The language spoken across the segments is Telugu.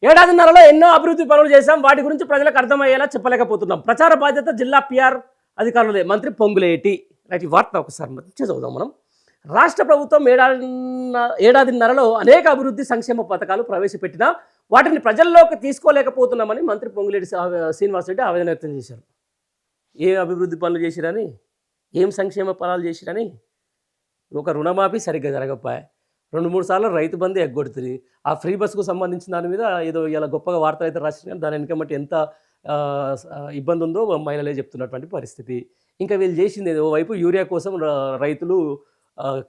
ఏడాదిన్నరలో ఎన్నో అభివృద్ధి పనులు చేశాం, వాటి గురించి ప్రజలకు అర్థమయ్యేలా చెప్పలేకపోతున్నాం. ప్రచార బాధ్యత జిల్లా పిఆర్ అధికారులదే. మంత్రి పొంగులేటి. రైట్, ఈ వార్త ఒకసారి మంచి చదువుదాం మనం. రాష్ట్ర ప్రభుత్వం ఏడాదిన్నరలో అనేక అభివృద్ధి సంక్షేమ పథకాలు ప్రవేశపెట్టినా వాటిని ప్రజల్లోకి తీసుకోలేకపోతున్నామని మంత్రి పొంగులేటి శ్రీనివాసరెడ్డి ఆవేదన వ్యక్తం చేశారు. ఏం అభివృద్ధి పనులు చేసిరని, ఏం సంక్షేమ ఫలాలు చేసిరని, ఒక రుణమాఫీ సరిగ్గా జరగకపోయా, 2-3 సార్లు రైతు బంధు ఎగ్గొడుతుంది. ఆ ఫ్రీ బస్సుకు సంబంధించిన దాని మీద ఏదో ఇలా గొప్పగా వార్తలు అయితే రాసిన కానీ దాని వెనకమ్మటి ఎంత ఇబ్బంది ఉందో మహిళలే చెప్తున్నటువంటి పరిస్థితి. ఇంకా వీళ్ళు చేసింది ఓవైపు యూరియా కోసం రైతులు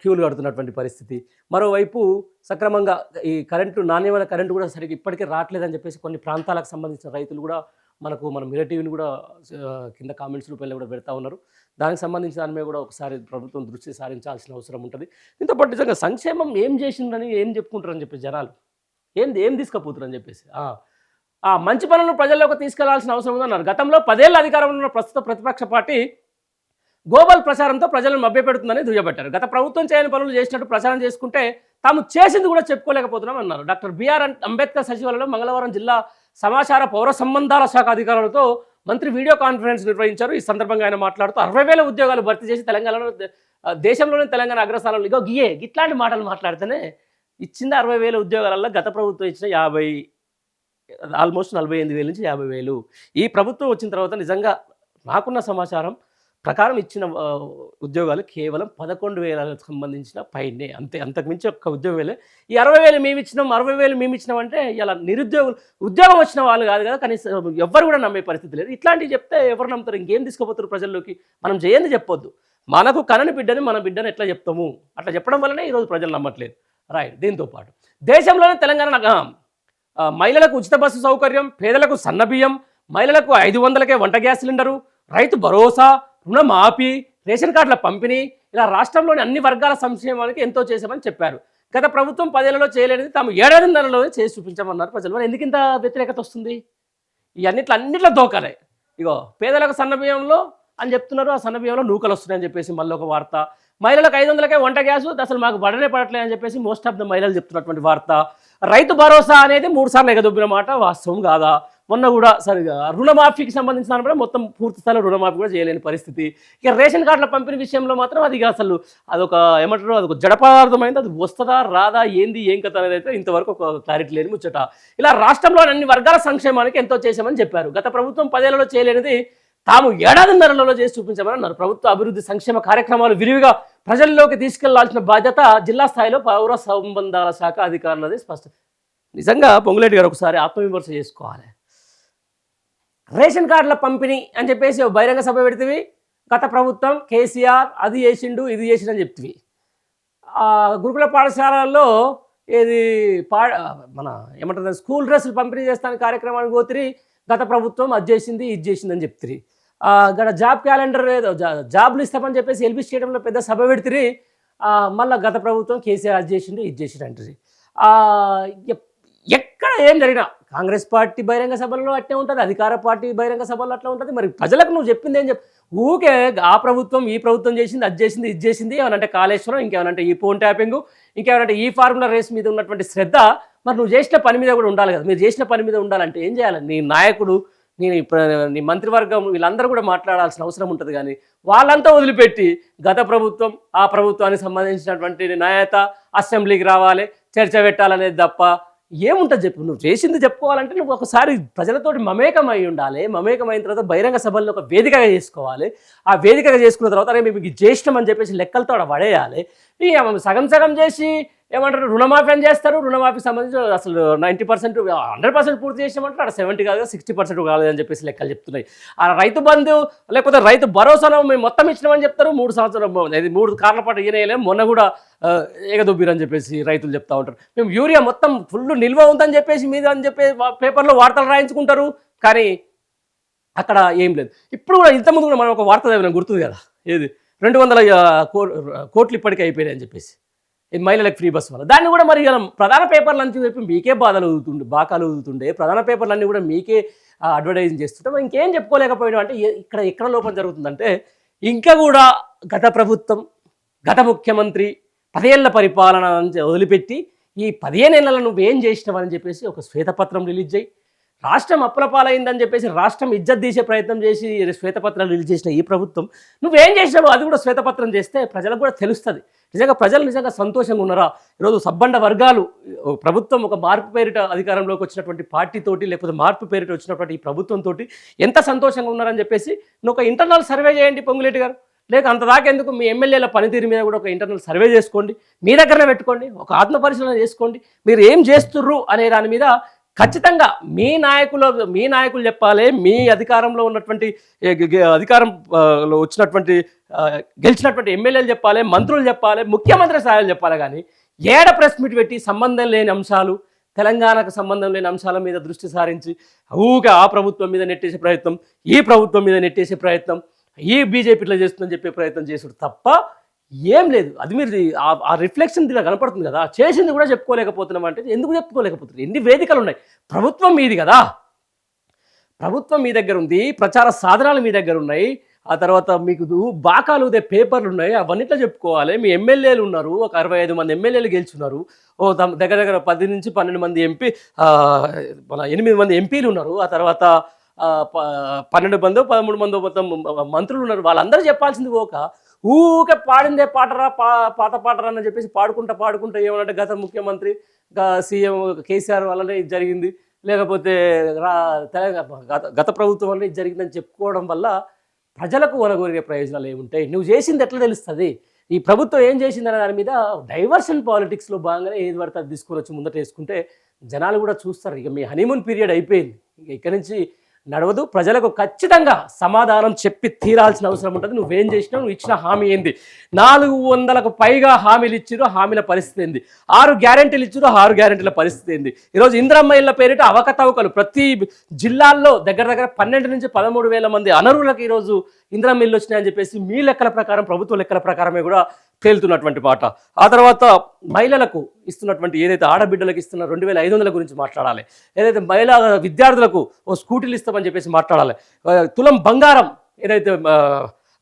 క్యూలు కడుతున్నటువంటి పరిస్థితి, మరోవైపు సక్రమంగా ఈ కరెంటు నాణ్యమైన కరెంటు కూడా సరిగ్గా ఇప్పటికే రావట్లేదని చెప్పేసి కొన్ని ప్రాంతాలకు సంబంధించిన రైతులు కూడా మన మిర్రర్ టీవీని కూడా కింద కామెంట్స్ రూపంలో కూడా పెడతా ఉన్నారు. దానికి సంబంధించిన దాని మీద కూడా ఒకసారి ప్రభుత్వం దృష్టి సారించాల్సిన అవసరం ఉంటుంది. దీంతో పాటు నిజంగా సంక్షేమం ఏం చేసిందని ఏం చెప్పుకుంటారని చెప్పేసి జనాలు ఏం తీసుకుపోతారని చెప్పేసి మంచి పనులను ప్రజల్లోకి తీసుకెళ్లాల్సిన అవసరం ఉందన్నారు. గతంలో 10 ఏళ్ల అధికారంలో ఉన్న ప్రస్తుత ప్రతిపక్ష పార్టీ గ్లోబల్ ప్రచారంతో ప్రజలను మభ్యపెడుతుందని దుయ్యబట్టారు. గత ప్రభుత్వం చేయని పనులు చేసినట్టు ప్రచారం చేసుకుంటే తాము చేసింది కూడా చెప్పుకోలేకపోతున్నాం అన్నారు. డాక్టర్ బిఆర్ అంబేద్కర్ సచివాలయంలో మంగళవారం జిల్లా సమాచార పౌర సంబంధాల శాఖ అధికారులతో మంత్రి వీడియో కాన్ఫరెన్స్ నిర్వహించారు. ఈ సందర్భంగా ఆయన మాట్లాడుతూ 60,000 ఉద్యోగాలు భర్తీ చేసి తెలంగాణలో దేశంలోనే తెలంగాణ అగ్రస్థానంలో ఇట్లాంటి మాటలు మాట్లాడితేనే ఇచ్చింది 60,000 ఉద్యోగాలలో గత ప్రభుత్వం ఇచ్చిన 50 ఆల్మోస్ట్ 48,000 నుంచి 50,000. ఈ ప్రభుత్వం వచ్చిన తర్వాత నిజంగా నాకున్న సమాచారం ప్రకారం ఇచ్చిన ఉద్యోగాలు కేవలం 11,000 సంబంధించిన పైనే, అంతే, అంతకుమించి ఒక్క ఉద్యోగాలే. ఈ 60,000 మేము ఇచ్చినాం, 60,000 మేము ఇచ్చినాం అంటే ఇలా నిరుద్యోగులు ఉద్యోగం వచ్చిన వాళ్ళు కాదు కదా, కనీసం ఎవ్వరు కూడా నమ్మే పరిస్థితి లేదు. ఇట్లాంటివి చెప్తే ఎవరు నమ్ముతారు? ఇంకేం తీసుకుపోతారు ప్రజల్లోకి? మనం చేయండి చెప్పొద్దు. మనకు కనని బిడ్డని మన బిడ్డని ఎట్లా చెప్తాము? అట్లా చెప్పడం వల్లనే ఈరోజు ప్రజలు నమ్మట్లేదు. రైట్. దీంతో పాటు దేశంలోనే తెలంగాణ మహిళలకు ఉచిత బస్సు సౌకర్యం, పేదలకు సన్నబియ్యం, మహిళలకు 500కే వంట గ్యాస్ సిలిండరు, రైతు భరోసా, రుణమాఫీ, రేషన్ కార్డుల పంపిణీ, ఇలా రాష్ట్రంలోని అన్ని వర్గాల సంక్షేమానికి ఎంతో చేశామని చెప్పారు. గత ప్రభుత్వం 10 ఏళ్లలో చేయలేనిది తాము ఏడాదిన్నరలోనే చేసి చూపించామన్నారు ప్రజలు. మరి ఎందుకు ఇంత వ్యతిరేకత వస్తుంది? ఈ అన్నిట్లో దోకాలే. పేదలకు సన్నబియ్యంలో అని చెప్తున్నారు, ఆ సన్నబియ్యంలో నూకలు వస్తున్నాయని చెప్పేసి మళ్ళీ ఒక వార్త. మహిళలకు 500కే వంట గ్యాసు, అసలు మాకు బడనే పడట్లేదు అని చెప్పేసి మోస్ట్ ఆఫ్ ద మహిళలు చెప్తున్నటువంటి వార్త. రైతు భరోసా అనేది 3 సార్లు ఎగదొబ్బిన మాట వాస్తవం కాదా? మొన్న కూడా సరిగా రుణమాఫీకి సంబంధించిన కూడా మొత్తం పూర్తి స్థాయిలో రుణమాఫీ కూడా చేయలేని పరిస్థితి. ఇక రేషన్ కార్డుల పంపిణీ విషయంలో మాత్రం అది అసలు అదొక ఏమంటారు, అదొక జడపదార్థమైంది. అది వస్తుందా రాదా, ఏంది ఏం కథ అనేది అయితే ఇంతవరకు ఒక క్లారిటీ లేని ముచ్చట. ఇలా రాష్ట్రంలోని అన్ని వర్గాల సంక్షేమానికి ఎంతో చేశామని చెప్పారు. గత ప్రభుత్వం 10 ఏళ్లలో చేయలేనిది తాము ఏడాదిన్నరలో చేసి చూపించామని అన్నారు. ప్రభుత్వ అభివృద్ధి సంక్షేమ కార్యక్రమాలు విరివిగా ప్రజల్లోకి తీసుకెళ్లాల్సిన బాధ్యత జిల్లా స్థాయిలో పౌర సంబంధాల శాఖ అధికారులది స్పష్టం. నిజంగా పొంగులేటి గారు ఒకసారి ఆత్మవిమర్శ చేసుకోవాలి. రేషన్ కార్డుల పంపిణీ అని చెప్పేసి బహిరంగ సభ పెడితే గత ప్రభుత్వం కేసీఆర్ అది చేసిండు ఇది చేసిండని చెప్తివి. గురుకుల పాఠశాలల్లో ఏది మన ఏమంటారు స్కూల్ డ్రెస్సులు పంపిణీ చేస్తాను కార్యక్రమానికి పోతిరి, గత ప్రభుత్వం అది చేసింది ఇది చేసిందని చెప్తిరి. గత జాబ్ క్యాలెండర్ ఏదో జాబ్లు ఇస్తామని చెప్పేసి ఎల్బీ స్టేడియంలో పెద్ద సభ పెడితే మళ్ళీ గత ప్రభుత్వం కేసీఆర్ అది చేసిండు ఇది చేసిండు అంటారు. ఎక్కడ ఏం జరిగినా కాంగ్రెస్ పార్టీ బహిరంగ సభల్లో అట్టే ఉంటుంది, అధికార పార్టీ బహిరంగ సభల్లో అట్లా ఉంటుంది. మరి ప్రజలకు నువ్వు చెప్పింది ఏం ఊకే ఆ ప్రభుత్వం ఈ ప్రభుత్వం చేసింది అది చేసింది ఇది చేసింది, ఏమనంటే కాళేశ్వరం, ఇంకేమనంటే ఈ ఫోన్ ట్యాపింగ్, ఇంకేమనంటే ఈ ఫార్ములా రేస్ మీద ఉన్నటువంటి శ్రద్ధ మరి నువ్వు చేసిన పని మీద కూడా ఉండాలి కదా. మీరు చేసిన పని మీద ఉండాలంటే ఏం చేయాలి? నీ నాయకుడు, నీ మంత్రివర్గం వీళ్ళందరూ కూడా మాట్లాడాల్సిన అవసరం ఉంటుంది. కానీ వాళ్ళంతా వదిలిపెట్టి గత ప్రభుత్వం ఆ ప్రభుత్వానికి సంబంధించినటువంటి నాయత అసెంబ్లీకి రావాలి, చర్చ పెట్టాలనేది తప్ప ఏముంటుంది చెప్పు? నువ్వు చేసింది చెప్పుకోవాలంటే నువ్వు ఒకసారి ప్రజలతోటి మమేకమై ఉండాలి. మమేకమైన తర్వాత బహిరంగ సభల్లో ఒక వేదికగా చేసుకోవాలి. ఆ వేదికగా చేసుకున్న తర్వాత అరే మీకు జ్యేష్టం అని చెప్పేసి లెక్కలతో పడేయాలి. సగం సగం చేసి ఏమంటారు రుణమాఫీ అని చేస్తారు. రుణమాఫీ సంబంధించి అసలు 90% 100% పూర్తి చేసామంటారు. అక్కడ 70 కాదు 60% కాలేదని చెప్పేసి లెక్కలు చెప్తున్నాయి. ఆ రైతు బంధు లేకపోతే రైతు భరోసాను మేము మొత్తం ఇచ్చినామని చెప్తారు. 3 సంవత్సరాలు 3 కార్ల పాటు ఈయనలేము, మొన్న కూడా ఎగదొబ్బిరని చెప్పేసి రైతులు చెప్తా ఉంటారు. మేము యూరియా మొత్తం ఫుల్ నిల్వ ఉందని చెప్పేసి మీద అని చెప్పి పేపర్లో వార్తలు రాయించుకుంటారు. కానీ అక్కడ ఏం లేదు. ఇప్పుడు కూడా ఇంతకుముందు కూడా మనం ఒక వార్త చదివినాం, గుర్తుంది కదా, ఏది 200 కోట్లు ఇప్పటికే అయిపోయాయి అని చెప్పేసి మహిళలకు ఫ్రీ బస్ వల్ల. దాన్ని కూడా మరి ప్రధాన పేపర్లు అని చెప్పి మీకే బాకాలు ఊదుతుండే ప్రధాన పేపర్లన్నీ కూడా మీకే అడ్వర్టైజింగ్ చేస్తుంటే మరి ఇంకేం చెప్పుకోలేకపోయినా అంటే ఎక్కడ లోపం జరుగుతుందంటే ఇంకా కూడా గత ప్రభుత్వం గత ముఖ్యమంత్రి 10 ఏళ్ల పరిపాలన వదిలిపెట్టి ఈ 15 ఏళ్లలో నువ్వేం చేసినావని చెప్పేసి ఒక శ్వేతపత్రం రిలీజ్ చేయి. రాష్ట్రం అప్పులపాలైందని చెప్పేసి రాష్ట్రం ఇజ్జత్ తీసే ప్రయత్నం చేసి శ్వేతపత్రాలు రిలీజ్ చేసిన ఈ ప్రభుత్వం నువ్వేం చేసినావు అది కూడా శ్వేతపత్రం చేస్తే ప్రజలకు కూడా తెలుస్తుంది. నిజంగా ప్రజలు నిజంగా సంతోషంగా ఉన్నారా? ఈరోజు సబ్బండ వర్గాలు ప్రభుత్వం ఒక మార్పు పేరిట అధికారంలోకి వచ్చినటువంటి పార్టీతోటి లేకపోతే మార్పు పేరిట వచ్చినటువంటి ఈ ప్రభుత్వంతో ఎంత సంతోషంగా ఉన్నారని చెప్పేసి నువ్వు ఒక ఇంటర్నల్ సర్వే చేయండి పొంగులేటి గారు. లేక అంతదాకా ఎందుకు మీ ఎమ్మెల్యేల పనితీరు మీద కూడా ఒక ఇంటర్నల్ సర్వే చేసుకోండి, మీ దగ్గరనే పెట్టుకోండి, ఒక ఆత్మపరిశీలన చేసుకోండి. మీరు ఏం చేస్తుర్రు అనే దాని మీద ఖచ్చితంగా మీ నాయకులు చెప్పాలి, మీ అధికారంలో ఉన్నటువంటి అధికారంలో వచ్చినటువంటి గెలిచినటువంటి ఎమ్మెల్యేలు చెప్పాలి, మంత్రులు చెప్పాలి, ముఖ్యమంత్రి స్థాయిలు చెప్పాలి. కానీ ఏడ ప్రెస్ మీట్ పెట్టి సంబంధం లేని అంశాలు, తెలంగాణకు సంబంధం లేని అంశాల మీద దృష్టి సారించి ఊగా ఆ ప్రభుత్వం మీద నెట్టేసే ప్రయత్నం, ఈ ప్రభుత్వం మీద నెట్టేసే ప్రయత్నం, ఈ బీజేపీ ఇట్లా చేస్తుందని చెప్పే ప్రయత్నం చేసుడు తప్ప ఏం లేదు. అది మీరు ఆ రిఫ్లెక్షన్ ఇలా కనపడుతుంది కదా, చేసింది కూడా చెప్పుకోలేకపోతున్నాం అంటే ఎందుకు చెప్పుకోలేకపోతున్నాం? ఎన్ని వేదికలు ఉన్నాయి, ప్రభుత్వం మీది కదా, ప్రభుత్వం మీ దగ్గర ఉంది, ప్రచార సాధనాలు మీ దగ్గర ఉన్నాయి, ఆ తర్వాత మీకు బాకాలు ఉదే పేపర్లు ఉన్నాయి, అవన్నిట్లో చెప్పుకోవాలి. మీ ఎమ్మెల్యేలు ఉన్నారు, ఒక 65 మంది ఎమ్మెల్యేలు గెలుచున్నారు, దగ్గర దగ్గర 10 నుంచి 12 మంది ఎంపీ 8 మంది ఎంపీలు ఉన్నారు, ఆ తర్వాత 12 మందో 13 మందో మొత్తం మంత్రులు ఉన్నారు. వాళ్ళందరూ చెప్పాల్సింది ఊకే పాడిందే పాటరా పాత పాటరా అని చెప్పేసి పాడుకుంటా ఏమనంటే గత ముఖ్యమంత్రి సీఎం కేసీఆర్ వల్లనే ఇది జరిగింది, లేకపోతే గత ప్రభుత్వం వల్ల ఇది జరిగిందని చెప్పుకోవడం వల్ల ప్రజలకు ఒనగొరిగే ప్రయోజనాలు ఏముంటాయి? నువ్వు చేసింది ఎట్లా తెలుస్తుంది? ఈ ప్రభుత్వం ఏం చేసిందనే దాని మీద డైవర్షన్ పాలిటిక్స్లో భాగంగానే ఏది పడితే అది తీసుకొని వచ్చి ముందట వేసుకుంటే జనాలు కూడా చూస్తారు. ఇక మీ హనీమూన్ పీరియడ్ అయిపోయింది, ఇక ఇక్కడి నుంచి నడవదు. ప్రజలకు ఖచ్చితంగా సమాధానం చెప్పి తీరాల్సిన అవసరం ఉంటుంది. నువ్వేం చేసినావు, నువ్వు ఇచ్చిన హామీ ఏంది? 400కు పైగా హామీలు ఇచ్చిరు, హామీల పరిస్థితి ఏంది? 6 గ్యారెంటీలు ఇచ్చిరు, 6 గ్యారెంటీల పరిస్థితి ఏంది? ఈరోజు ఇందిరమ్మ ఇళ్ల పేరిట అవకతవకలు ప్రతి జిల్లాల్లో దగ్గర దగ్గర 12 నుంచి 13,000 మంది అనర్హులకు ఈరోజు ఇందిరమ్మ ఇల్లు వచ్చినాయని చెప్పేసి మీ లెక్కల ప్రకారం, ప్రభుత్వ లెక్కల ప్రకారమే కూడా తేలుతున్నటువంటి మాట. ఆ తర్వాత మహిళలకు ఇస్తున్నటువంటి ఏదైతే ఆడబిడ్డలకు ఇస్తున్న 2,500 గురించి మాట్లాడాలి, ఏదైతే మహిళా విద్యార్థులకు స్కూటీలు ఇస్తామని చెప్పేసి మాట్లాడాలి, తులం బంగారం ఏదైతే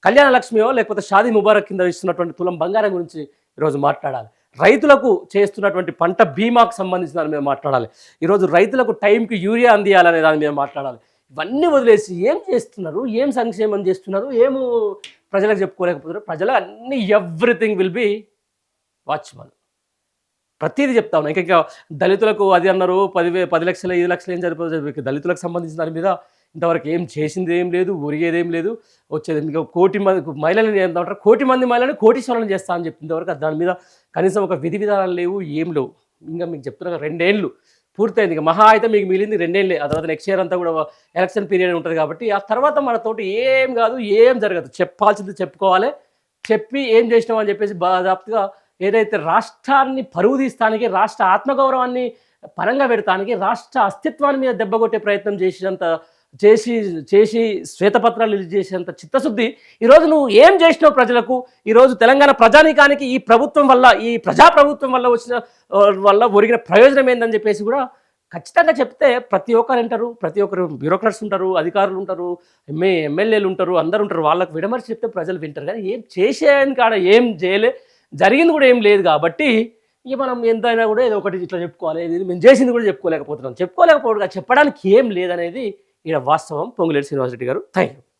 కళ్యాణ లక్ష్మియో లేకపోతే షాదీ ముబారక్ కింద ఇస్తున్నటువంటి తులం బంగారం గురించి ఈరోజు మాట్లాడాలి, రైతులకు చేస్తున్నటువంటి పంట బీమాకు సంబంధించిన దాని మీద మాట్లాడాలి, ఈరోజు రైతులకు టైంకి యూరియా అందియాలనే దాని మీద మాట్లాడాలి. ఇవన్నీ వదిలేసి ఏం చేస్తున్నారు, ఏం సంక్షేమం చేస్తున్నారు, ఏమో ప్రజలకు చెప్పుకోలేకపోతున్నారు. ప్రజలు అన్ని ఎవ్రీథింగ్ విల్ బి వాచ్బుల్. ప్రతిదీ చెప్తా ఉన్నా. ఇంకా దళితులకు అది అన్నారు 10 లక్షలు 5 లక్షలు ఏం సరిపోతుంది? దళితులకు సంబంధించిన దాని మీద ఇంతవరకు ఏం చేసింది ఏం లేదు, ఒరిగేదేం లేదు. వచ్చేది ఇంకా 1 కోటి మంది మహిళలను ఏంటంటారు, 1 కోటి మంది మహిళలను కోటీశ్వరులను చేస్తా అని చెప్పింది. ఇంతవరకు దాని మీద కనీసం ఒక విధి విధానాలు లేవు, ఏం లేవు. ఇంకా మీకు చెప్తున్నా 2 ఏళ్ళు పూర్తయింది, ఇక మహా అయితే మీకు మిగిలింది 2 ఏళ్ళే. ఆ తర్వాత నెక్స్ట్ ఇయర్ అంతా కూడా ఎలక్షన్ పీరియడ్ ఉంటుంది కాబట్టి ఆ తర్వాత మనతోటి ఏం కాదు, ఏం జరగదు. చెప్పాల్సింది చెప్పుకోవాలి, చెప్పి ఏం చేసినాం అని చెప్పేసి బాధాపుగా ఏదైతే రాష్ట్రాన్ని పరువు తీస్తానికి, రాష్ట్ర ఆత్మగౌరవాన్ని పరంగా పెడతానికి, రాష్ట్ర అస్తిత్వాన్ని మీద దెబ్బకొట్టే ప్రయత్నం చేసి శ్వేతపత్రాలు రిలీజ్ చేసేంత చిత్తశుద్ధి ఈరోజు నువ్వు ఏం చేసినావు ప్రజలకు? ఈరోజు తెలంగాణ ప్రజానీకానికి ఈ ప్రభుత్వం వల్ల, ఈ ప్రజాప్రభుత్వం వల్ల ఒరిగిన ప్రయోజనం ఏందని చెప్పేసి కూడా ఖచ్చితంగా చెప్తే ప్రతి ఒక్కరు వింటారు. ప్రతి ఒక్కరు బ్యూరోక్రాట్స్ ఉంటారు, అధికారులు ఉంటారు, ఎమ్మెల్యేలు ఉంటారు, అందరు ఉంటారు. వాళ్ళకు విడమర్చి చెప్తే ప్రజలు వింటారు. కానీ ఏం చేసేయని కాడ ఏం చేయలే, జరిగింది కూడా ఏం లేదు. కాబట్టి ఇక మనం ఎంతైనా కూడా ఏదో ఒకటి ఇట్లా చెప్పుకోవాలి, ఇది మేము చేసింది కూడా చెప్పుకోలేకపోతున్నాం. చెప్పడానికి ఏం లేదనేది ఇక్కడ వాస్తవం. పొంగులేటి శ్రీనివాసరెడ్డి గారు, థ్యాంక్ యూ.